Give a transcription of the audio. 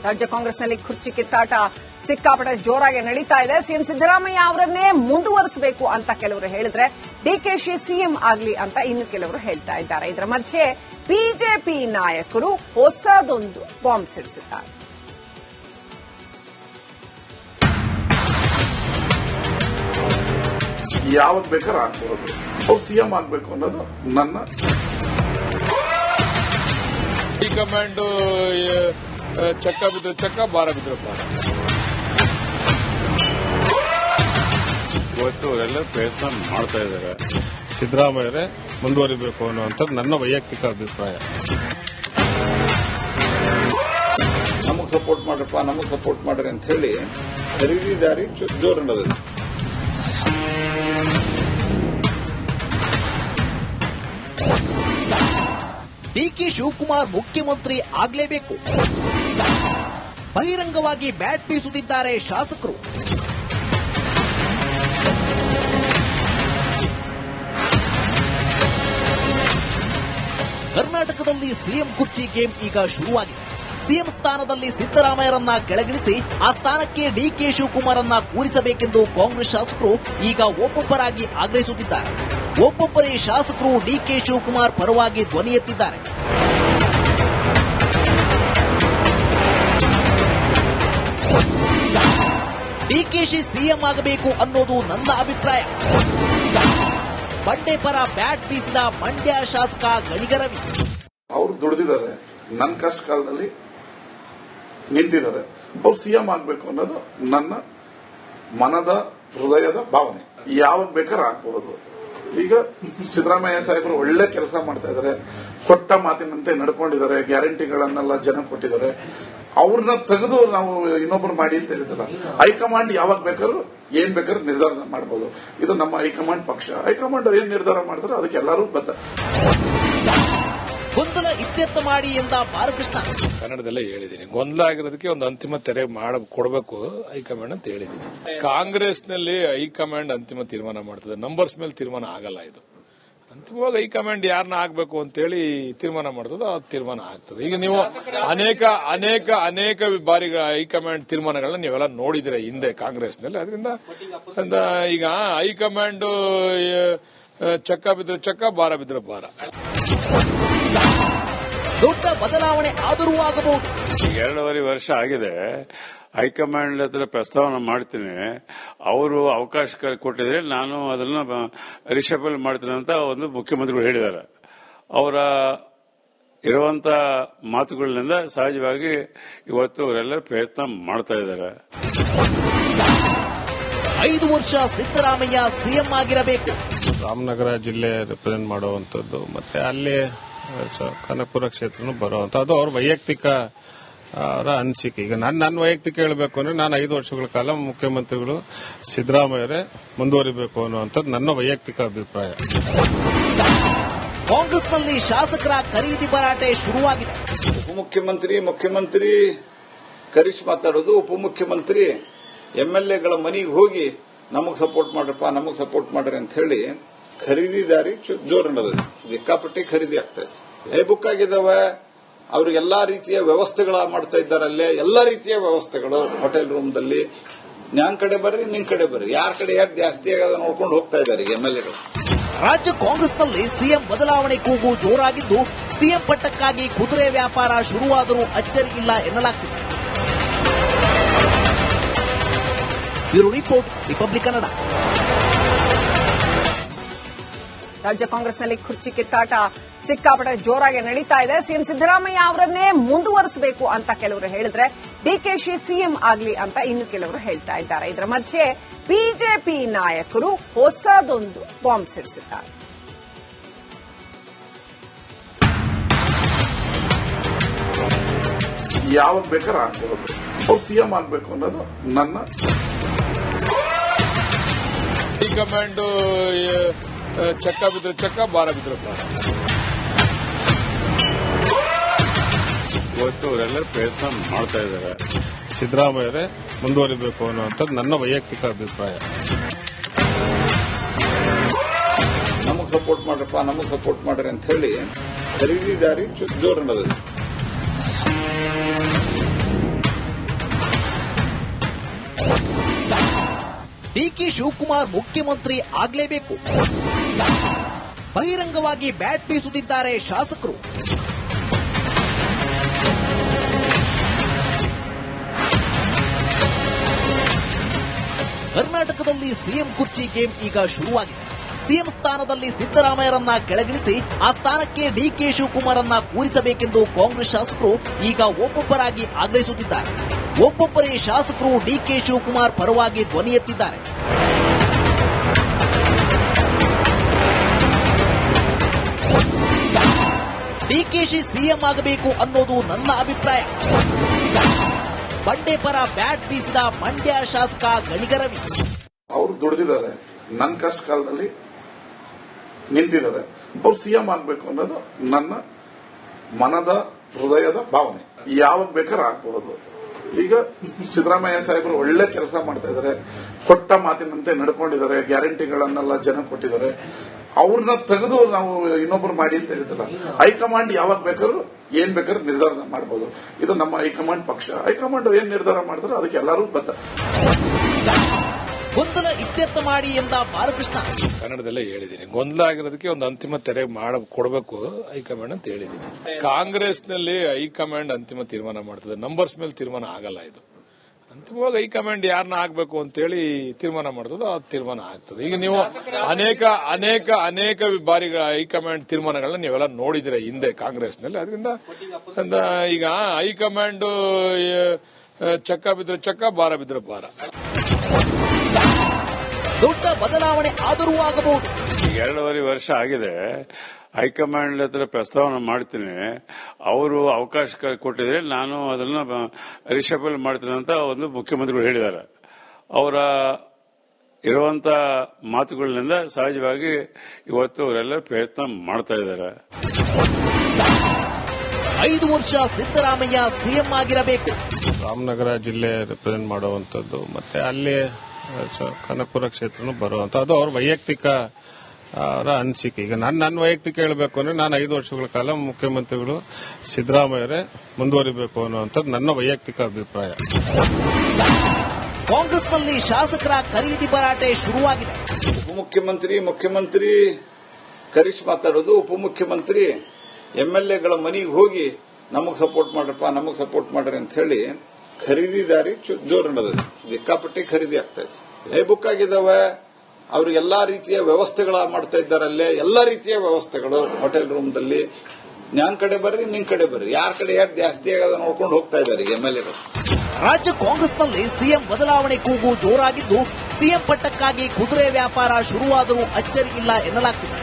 ರಾಜ್ಯ ಕಾಂಗ್ರೆಸ್ನಲ್ಲಿ ಕುರ್ಚಿ ಕಿತ್ತಾಟ ಸಿಕ್ಕಾಪಟ್ಟೆ ಜೋರಾಗಿ ನಡೀತಾ ಇದೆ. ಸಿಎಂ ಸಿದ್ದರಾಮಯ್ಯ ಅವರನ್ನೇ ಮುಂದುವರಿಸಬೇಕು ಅಂತ ಕೆಲವರು ಹೇಳಿದ್ರೆ, ಡಿಕೆಶಿ ಸಿಎಂ ಆಗಲಿ ಅಂತ ಇನ್ನು ಕೆಲವರು ಹೇಳ್ತಾ ಇದ್ದಾರೆ. ಇದರ ಮಧ್ಯೆ ಬಿಜೆಪಿ ನಾಯಕರು ಹೊಸದೊಂದು ಬಾಂಬ್ ಸಿಡಿಸಿದ್ದಾರೆ. ಯಾವಾಗ ಬೇಕಾದ್ರೆ ಆಗ್ಬಹುದು, ಅವ್ರು ಸಿಎಂ ಆಗಬೇಕು ಅನ್ನೋದು ನನ್ನ ಹೈಕಮಾಂಡ್. ಚಕ್ಕ ಬಿದ್ರೆ ಚಕ್ಕ, ಬಾರ ಬಿದ್ರೆ ಬಾರ. ಇವತ್ತು ಅವರೆಲ್ಲ ಪ್ರಯತ್ನ ಮಾಡ್ತಾ ಇದ್ದಾರೆ. ಸಿದ್ದರಾಮಯ್ಯರೇ ಮುಂದುವರಿಬೇಕು ಅನ್ನುವಂಥದ್ದು ನನ್ನ ವೈಯಕ್ತಿಕ ಅಭಿಪ್ರಾಯ. ನಮಗ್ ಸಪೋರ್ಟ್ ಮಾಡ್ರಪ್ಪ, ನಮಗ್ ಸಪೋರ್ಟ್ ಮಾಡ್ರಿ ಅಂತ ಹೇಳಿ ಖರೀದಿದಾರಿ ಜೋರು ನಡೆದಿದೆ. ಡಿಕೆ ಶಿವಕುಮಾರ್ ಮುಖ್ಯಮಂತ್ರಿ ಆಗಲೇಬೇಕು. ಬಹಿರಂಗವಾಗಿ ಬ್ಯಾಟ್ ಬೀಸುತ್ತಿದ್ದಾರೆ ಶಾಸಕರು. ಕರ್ನಾಟಕದಲ್ಲಿ ಸಿಎಂ ಕುರ್ಚಿ ಗೇಮ್ ಈಗ ಶುರುವಾಗಿದೆ. ಸಿಎಂ ಸ್ಥಾನದಲ್ಲಿ ಸಿದ್ದರಾಮಯ್ಯರನ್ನ ಕೆಳಗಿಳಿಸಿ ಆ ಸ್ಥಾನಕ್ಕೆ ಡಿಕೆ ಶಿವಕುಮಾರನ್ನ ಕೂರಿಸಬೇಕೆಂದು ಕಾಂಗ್ರೆಸ್ ಶಾಸಕರು ಈಗ ಒಬ್ಬೊಬ್ಬರಾಗಿ ಆಗ್ರಹಿಸುತ್ತಿದ್ದಾರೆ. ಒಬ್ಬೊಬ್ಬರೇ ಶಾಸಕರು ಡಿಕೆ ಶಿವಕುಮಾರ್ ಪರವಾಗಿ ಧ್ವನಿ ಎತ್ತಿದ್ದಾರೆ. ಡಿಕೆಶಿ ಸಿಎಂ ಆಗಬೇಕು ಅನ್ನೋದು ನನ್ನ ಅಭಿಪ್ರಾಯ. ಬಂಡೆ ಪರ ಬ್ಯಾಟ್ ಬೀಸಿದ ಮಂಡ್ಯ ಶಾಸಕ ಗಣಿಗರವಿ. ಅವರು ದುಡಿದಿದ್ದಾರೆ, ನನ್ನ ಕಷ್ಟ ಕಾಲದಲ್ಲಿ ನಿಂತಿದ್ದಾರೆ. ಅವ್ರು ಸಿಎಂ ಆಗಬೇಕು ಅನ್ನೋದು ನನ್ನ ಮನದ ಹೃದಯದ ಭಾವನೆ. ಯಾವಾಗ ಬೇಕಾದ್ರೆ ಆಗ್ಬಹುದು. ಈಗ ಸಿದ್ದರಾಮಯ್ಯ ಸಾಹೇಬರು ಒಳ್ಳೆ ಕೆಲಸ ಮಾಡ್ತಾ ಇದ್ದಾರೆ. ಕೊಟ್ಟ ಮಾತಿನಂತೆ ನಡ್ಕೊಂಡಿದ್ದಾರೆ. ಗ್ಯಾರಂಟಿಗಳನ್ನೆಲ್ಲ ಜನ ಕೊಟ್ಟಿದ್ದಾರೆ. ಅವ್ರನ್ನ ತೆಗೆದು ನಾವು ಇನ್ನೊಬ್ರು ಮಾಡಿ ಅಂತ ಹೇಳಿದಲ್ಲ. ಹೈಕಮಾಂಡ್ ಯಾವಾಗ ಬೇಕಾದ್ರೂ ಏನ್ ಬೇಕಾದ್ರೂ ನಿರ್ಧಾರ ಮಾಡಬಹುದು. ಇದು ನಮ್ಮ ಹೈಕಮಾಂಡ್ ಪಕ್ಷ. ಹೈಕಮಾಂಡ್ ಏನ್ ನಿರ್ಧಾರ ಮಾಡ್ತಾರೋ ಅದಕ್ಕೆ ಎಲ್ಲರೂ ಬದ್ಧ. ಗೊಂದಲ ಇತ್ಯರ್ಥ ಮಾಡಿ ಎಂದ ಬಾಲಕೃಷ್ಣ. ಕನ್ನಡದಲ್ಲೇ ಹೇಳಿದ್ದೀನಿ, ಗೊಂದಲ ಆಗಿರೋದಕ್ಕೆ ಒಂದು ಅಂತಿಮ ತೆರೆ ಕೊಡಬೇಕು ಹೈಕಮಾಂಡ್ ಅಂತ ಹೇಳಿದ್ದೀನಿ. ಕಾಂಗ್ರೆಸ್ನಲ್ಲಿ ಹೈಕಮಾಂಡ್ ಅಂತಿಮ ತೀರ್ಮಾನ ಮಾಡ್ತದೆ. ನಂಬರ್ಸ್ ಮೇಲೆ ತೀರ್ಮಾನ ಆಗಲ್ಲ. ಇದು ಅಂತಿಮವಾಗಿ ಹೈಕಮಾಂಡ್ ಯಾರನ್ನ ಆಗ್ಬೇಕು ಅಂತೇಳಿ ತೀರ್ಮಾನ ಮಾಡ್ತದೆ, ಆ ತೀರ್ಮಾನ ಆಗ್ತದೆ. ಈಗ ನೀವು ಅನೇಕ ಬಾರಿ ಹೈಕಮಾಂಡ್ ತೀರ್ಮಾನಗಳನ್ನ ನೀವೆಲ್ಲ ನೋಡಿದ್ರೆ ಹಿಂದೆ ಕಾಂಗ್ರೆಸ್ನಲ್ಲಿ. ಅದರಿಂದ ಈಗ ಹೈಕಮಾಂಡ್ ಚಕ್ಕ ಬಿದ್ರೆ ಚಕ್ಕ, ಬಾರ ಬಿದ್ರೆ ಬಾರ. ದೊಡ್ಡ ಬದಲಾವಣೆ ಆದರೂ ಆಗಬಹುದು. 2.5 ವರ್ಷ ಆಗಿದೆ. ಹೈಕಮಾಂಡ್ ಹತ್ರ ಪ್ರಸ್ತಾವನೆ ಮಾಡ್ತೀನಿ, ಅವರು ಅವಕಾಶ ಕೊಟ್ಟಿದ್ರೆ ನಾನು ಅದನ್ನ ರಿಷಫಲ್ ಮಾಡ್ತೀನಿ ಅಂತ ಒಂದು ಮುಖ್ಯಮಂತ್ರಿಗಳು ಹೇಳಿದ್ದಾರೆ. ಅವರ ಇರುವಂತ ಮಾತುಗಳಿಂದ ಸಹಜವಾಗಿ ಇವತ್ತು ಅವರೆಲ್ಲ ಪ್ರಯತ್ನ ಮಾಡ್ತಾ ಇದ್ದಾರೆ. 5 ವರ್ಷ ಸಿದ್ದರಾಮಯ್ಯ ಸಿಎಂ ಆಗಿರಬೇಕು. ರಾಮನಗರ ಜಿಲ್ಲೆ ರೆಪ್ರೆಸೆಂಟ್ ಮಾಡುವಂತದ್ದು, ಮತ್ತೆ ಅಲ್ಲಿ ಕನಕಪುರ ಕ್ಷೇತ್ರನೂ ಬರುವಂತ, ಅದು ಅವ್ರ ವೈಯಕ್ತಿಕ ಅವರ ಅನಿಸಿಕೆ. ಈಗ ನನ್ನ ವೈಯಕ್ತಿಕ ಹೇಳಬೇಕು ಅಂದ್ರೆ, ನಾನು 5 ವರ್ಷಗಳ ಕಾಲ ಮುಖ್ಯಮಂತ್ರಿಗಳು ಸಿದ್ದರಾಮಯ್ಯರೇ ಮುಂದುವರಿಬೇಕು ಅನ್ನುವಂಥದ್ದು ನನ್ನ ವೈಯಕ್ತಿಕ ಅಭಿಪ್ರಾಯ. ಕಾಂಗ್ರೆಸ್ನಲ್ಲಿ ಶಾಸಕರ ಖರೀದಿ ಭರಾಟೆ ಶುರುವಾಗಿದೆ. ಮುಖ್ಯಮಂತ್ರಿ ಕರಿಸಿ ಮಾತಾಡೋದು, ಉಪಮುಖ್ಯಮಂತ್ರಿ ಎಂಎಲ್ಎಗಳ ಮನೆಗೆ ಹೋಗಿ ನಮಗ್ ಸಪೋರ್ಟ್ ಮಾಡ್ರಪ್ಪ, ನಮಗ್ ಸಪೋರ್ಟ್ ಮಾಡ್ರಿ ಅಂತ ಹೇಳಿ ಖರೀದಿದಾರಿ ಜೋರು ನಡೆದಿದೆ. ಸಿಕ್ಕಾಪಟ್ಟಿ ಖರೀದಿ ಆಗ್ತಾ ಇದೆ. ಬುಕ್ ಆಗಿದ್ದಾವೆ. ಅವ್ರಿಗೆಲ್ಲಾ ರೀತಿಯ ವ್ಯವಸ್ಥೆಗಳ ಮಾಡ್ತಾ ಇದ್ದಾರೆ. ಅಲ್ಲೇ ಎಲ್ಲಾ ರೀತಿಯ ವ್ಯವಸ್ಥೆಗಳು ಹೋಟೆಲ್ ರೂಮ್ದಲ್ಲಿ. ನಾನ್ ಕಡೆ ಬರ್ರಿ, ನಿನ್ ಕಡೆ ಬರ್ರಿ, ಯಾರ ಕಡೆ ಯಾರು ಜಾಸ್ತಿ ಆಗೋದ ನೋಡ್ಕೊಂಡು ಹೋಗ್ತಾ ಇದ್ದಾರೆ ಎಂಎಲ್ಎಗಳು. ರಾಜ್ಯ ಕಾಂಗ್ರೆಸ್ನಲ್ಲಿ ಸಿಎಂ ಬದಲಾವಣೆ ಕೂಗು ಜೋರಾಗಿದ್ದು, ಸಿಎಂ ಪಟ್ಟಕ್ಕಾಗಿ ಕುದುರೆ ವ್ಯಾಪಾರ ಶುರುವಾದರೂ ಅಚ್ಚರಿ ಇಲ್ಲ ಎನ್ನಲಾಗ್ತಿದೆ. Bureau report, Republic Kannada. ರಾಜ್ಯ ಕಾಂಗ್ರೆಸ್ನಲ್ಲಿ ಕುರ್ಚಿ ಕಿತ್ತಾಟ ಸಿಕ್ಕಾಪಟ್ಟೆ ಜೋರಾಗಿ ನಡೀತಾ ಇದೆ. ಸಿಎಂ ಸಿದ್ದರಾಮಯ್ಯ ಅವರನ್ನೇ ಮುಂದುವರಿಸಬೇಕು ಅಂತ ಕೆಲವರು ಹೇಳಿದ್ರೆ, ಡಿಕೆಶಿ ಸಿಎಂ ಆಗಲಿ ಅಂತ ಇನ್ನು ಕೆಲವರು ಹೇಳ್ತಾ ಇದ್ದಾರೆ. ಇದರ ಮಧ್ಯೆ ಬಿಜೆಪಿ ನಾಯಕರು ಹೊಸದೊಂದು ಬಾಂಬ್ ಸಿಡಿಸಿದ್ದಾರೆ. ಯಾವಾಗ ಬೇಕಾದ್ರೆ ಆಗ್ಬಹುದು. ಅವ್ರು ಸಿಎಂ ಆಗಬೇಕು ಅನ್ನೋದು ನನ್ನ ಹೈಕಮಾಂಡ್. ಚಕ್ಕ ಬಿದ್ರೆ ಚಕ್ಕ, ಬಾರ ಬಿದ್ರೆ ಬಾರ. ಇವತ್ತು ಅವರೆಲ್ಲ ಪ್ರಯತ್ನ ಮಾಡ್ತಾ ಇದ್ದಾರೆ. ಸಿದ್ದರಾಮಯ್ಯರೇ ಮುಂದುವರಿಬೇಕು ಅನ್ನುವಂಥದ್ದು ನನ್ನ ವೈಯಕ್ತಿಕ ಅಭಿಪ್ರಾಯ. ನಮಗ್ ಸಪೋರ್ಟ್ ಮಾಡ್ರಪ್ಪ, ನಮಗ್ ಸಪೋರ್ಟ್ ಮಾಡ್ರಿ ಅಂತ ಹೇಳಿ ಖರೀದಿದಾರಿ ಜೋರು ನಡೆದಿದೆ. ಡಿಕೆ ಶಿವಕುಮಾರ್ ಮುಖ್ಯಮಂತ್ರಿ ಆಗಲೇಬೇಕು. ಬಹಿರಂಗವಾಗಿ ಬ್ಯಾಟ್ ಬೀಸುತ್ತಿದ್ದಾರೆ ಶಾಸಕರು. ಕರ್ನಾಟಕದಲ್ಲಿ ಸಿಎಂ ಕುರ್ಚಿ ಗೇಮ್ ಈಗ ಶುರುವಾಗಿದೆ. ಸಿಎಂ ಸ್ಥಾನದಲ್ಲಿ ಸಿದ್ದರಾಮಯ್ಯರನ್ನ ಕೆಳಗಿಳಿಸಿ ಆ ಸ್ಥಾನಕ್ಕೆ ಡಿಕೆ ಶಿವಕುಮಾರನ್ನ ಕೂರಿಸಬೇಕೆಂದು ಕಾಂಗ್ರೆಸ್ ಶಾಸಕರು ಈಗ ಒಬ್ಬೊಬ್ಬರಾಗಿ ಆಗ್ರಹಿಸುತ್ತಿದ್ದಾರೆ. ಒಬ್ಬೊಬ್ಬರೇ ಶಾಸಕರು ಡಿಕೆ ಶಿವಕುಮಾರ್ ಪರವಾಗಿ ಧ್ವನಿ ಎತ್ತಿದ್ದಾರೆ. ಡಿಕೆಶಿ ಸಿಎಂ ಆಗಬೇಕು ಅನ್ನೋದು ನನ್ನ ಅಭಿಪ್ರಾಯ. ಬಂಡೆ ಪರ ಬ್ಯಾಟ್ ಬೀಸಿದ ಮಂಡ್ಯ ಶಾಸಕ ಗಣಿಗರವಿ. ಅವರು ದುಡಿದಿದ್ದಾರೆ, ನನ್ನ ಕಷ್ಟ ಕಾಲದಲ್ಲಿ ನಿಂತಿದ್ದಾರೆ. ಅವ್ರು ಸಿಎಂ ಆಗಬೇಕು ಅನ್ನೋದು ನನ್ನ ಮನದ ಹೃದಯದ ಭಾವನೆ. ಯಾವಾಗ ಬೇಕಾದ್ರೆ ಆಗ್ಬಹುದು. ಈಗ ಸಿದ್ದರಾಮಯ್ಯ ಸಾಹೇಬರು ಒಳ್ಳೆ ಕೆಲಸ ಮಾಡ್ತಾ ಇದ್ದಾರೆ, ಕೊಟ್ಟ ಮಾತಿನಂತೆ ನಡ್ಕೊಂಡಿದ್ದಾರೆ, ಗ್ಯಾರಂಟಿಗಳನ್ನೆಲ್ಲ ಜನ ಕೊಟ್ಟಿದ್ದಾರೆ. ಅವ್ರನ್ನ ತೆಗೆದು ನಾವು ಇನ್ನೊಬ್ರು ಮಾಡಿ ಅಂತ ಹೇಳ್ತಿಲ್ಲ. ಹೈಕಮಾಂಡ್ ಯಾವಾಗ ಬೇಕಾದ್ರೂ ಏನ್ ಬೇಕಾದ್ರೂ ನಿರ್ಧಾರ ಮಾಡಬಹುದು. ಇದು ನಮ್ಮ ಹೈಕಮಾಂಡ್ ಪಕ್ಷ. ಹೈಕಮಾಂಡ್ ಏನ್ ನಿರ್ಧಾರ ಮಾಡ್ತಾರೋ ಅದಕ್ಕೆ ಎಲ್ಲರೂ ಬದ್ಧ. ಗೊಂದಲ ಇತ್ಯರ್ಥ ಮಾಡಿ ಎಂದ ಬಾಲಕೃಷ್ಣ. ಕನ್ನಡದಲ್ಲೇ ಹೇಳಿದ್ದೀನಿ, ಗೊಂದಲ ಆಗಿರೋದಕ್ಕೆ ಒಂದು ಅಂತಿಮ ತೆರೆ ಕೊಡಬೇಕು ಹೈಕಮಾಂಡ್ ಅಂತ ಹೇಳಿದ್ದೀನಿ. ಕಾಂಗ್ರೆಸ್ನಲ್ಲಿ ಹೈಕಮಾಂಡ್ ಅಂತಿಮ ತೀರ್ಮಾನ ಮಾಡ್ತದೆ, ನಂಬರ್ಸ್ ಮೇಲೆ ತೀರ್ಮಾನ ಆಗಲ್ಲ. ಇದು ಅಂತಿಮವಾಗಿ ಹೈಕಮಾಂಡ್ ಯಾರನ್ನ ಆಗ್ಬೇಕು ಅಂತೇಳಿ ತೀರ್ಮಾನ ಮಾಡ್ತದೋ ಆ ತೀರ್ಮಾನ ಆಗ್ತದೆ. ಈಗ ನೀವು ಅನೇಕ ಬಾರಿ ಹೈಕಮಾಂಡ್ ತೀರ್ಮಾನಗಳನ್ನ ನೀವೆಲ್ಲ ನೋಡಿದಿರ ಹಿಂದೆ ಕಾಂಗ್ರೆಸ್ನಲ್ಲಿ. ಅದರಿಂದ ಈಗ ಹೈಕಮಾಂಡ್ ಚಕ್ಕ ಬಿದ್ರೆ ಚಕ್ಕ, ಭಾರ ಬಿದ್ರೆ ಭಾರ. ದೊಡ್ಡ ಬದಲಾವಣೆ ಆದರೂ ಆಗಬಹುದು. 2.5 ವರ್ಷ ಆಗಿದೆ. ಹೈಕಮಾಂಡ್ ಹತ್ರ ಪ್ರಸ್ತಾವನೆ ಮಾಡ್ತೀನಿ, ಅವರು ಅವಕಾಶ ಕೊಟ್ಟಿದ್ರೆ ನಾನು ಅದನ್ನ ರಿಷಫಲ್ ಮಾಡ್ತೀನಿ ಅಂತ ಒಂದು ಮುಖ್ಯಮಂತ್ರಿಗಳು ಹೇಳಿದ್ದಾರೆ. ಅವರ ಇರುವಂತ ಮಾತುಗಳಿಂದ ಸಹಜವಾಗಿ ಇವತ್ತು ಅವರೆಲ್ಲ ಪ್ರಯತ್ನ ಮಾಡ್ತಾ ಇದ್ದಾರೆ. 5 ವರ್ಷ ಸಿದ್ದರಾಮಯ್ಯ ಸಿಎಂ ಆಗಿರಬೇಕು. ರಾಮನಗರ ಜಿಲ್ಲೆ ರಿಪ್ರೆಸೆಂಟ್ ಮಾಡುವಂತದ್ದು, ಮತ್ತೆ ಅಲ್ಲಿ ಕನಕಪುರ ಕ್ಷೇತ್ರನೂ ಬರುವಂತ, ಅದು ಅವ್ರ ವೈಯಕ್ತಿಕ ಅವರ ಅನಿಸಿಕೆ. ಈಗ ನನ್ನ ವೈಯಕ್ತಿಕ ಹೇಳಬೇಕು ಅಂದ್ರೆ ನಾನು 5 ವರ್ಷಗಳ ಕಾಲ ಮುಖ್ಯಮಂತ್ರಿಗಳು ಸಿದ್ದರಾಮಯ್ಯರೇ ಮುಂದುವರಿಬೇಕು ಅನ್ನುವಂಥದ್ದು ನನ್ನ ವೈಯಕ್ತಿಕ ಅಭಿಪ್ರಾಯ. ಕಾಂಗ್ರೆಸ್ನಲ್ಲಿ ಶಾಸಕರ ಖರೀದಿ ಭರಾಟೆ ಶುರುವಾಗಿದೆ. ಮುಖ್ಯಮಂತ್ರಿ ಕರೆಸಿ ಮಾತಾಡೋದು, ಉಪಮುಖ್ಯಮಂತ್ರಿ ಎಂಎಲ್ಎಗಳ ಮನೆಗೆ ಹೋಗಿ ನಮಗ್ ಸಪೋರ್ಟ್ ಮಾಡ್ರಿ ಅಂತ ಹೇಳಿ ಖರೀದಿದಾರಿ ಜೋರು ನಡೆದಿದೆ. ದಿಕ್ಕಾಪಟ್ಟಿ ಖರೀದಿ ಆಗ್ತಾ ಇದೆ. ಬುಕ್ ಆಗಿದ್ದಾವೆ. ಅವರು ಎಲ್ಲಾ ರೀತಿಯ ವ್ಯವಸ್ಥೆಗಳ ಮಾಡ್ತಾ ಇದ್ದಾರೆ. ಅಲ್ಲೇ ಎಲ್ಲಾ ರೀತಿಯ ವ್ಯವಸ್ಥೆಗಳು ಹೋಟೆಲ್ ರೂಮ್ದಲ್ಲಿ ನಾನ್ ಕಡೆ ಬರ್ರಿ, ನಿನ್ ಕಡೆ ಬರ್ರಿ, ಯಾರ ಕಡೆ ಎಷ್ಟು ಜಾಸ್ತಿ ಆಗೋದು ನೋಡ್ಕೊಂಡು ಹೋಗ್ತಾ ಇದ್ದಾರೆ ಎಂಎಲ್ಎಗಳು. ರಾಜ್ಯ ಕಾಂಗ್ರೆಸ್ನಲ್ಲಿ ಸಿಎಂ ಬದಲಾವಣೆ ಕೂಗು ಜೋರಾಗಿದ್ದು, ಸಿಎಂ ಪಟ್ಟಕ್ಕಾಗಿ ಕುದುರೆ ವ್ಯಾಪಾರ ಶುರುವಾದರೂ ಅಚ್ಚರಿ ಇಲ್ಲ ಎನ್ನಲಾಗ್ತಿದೆ.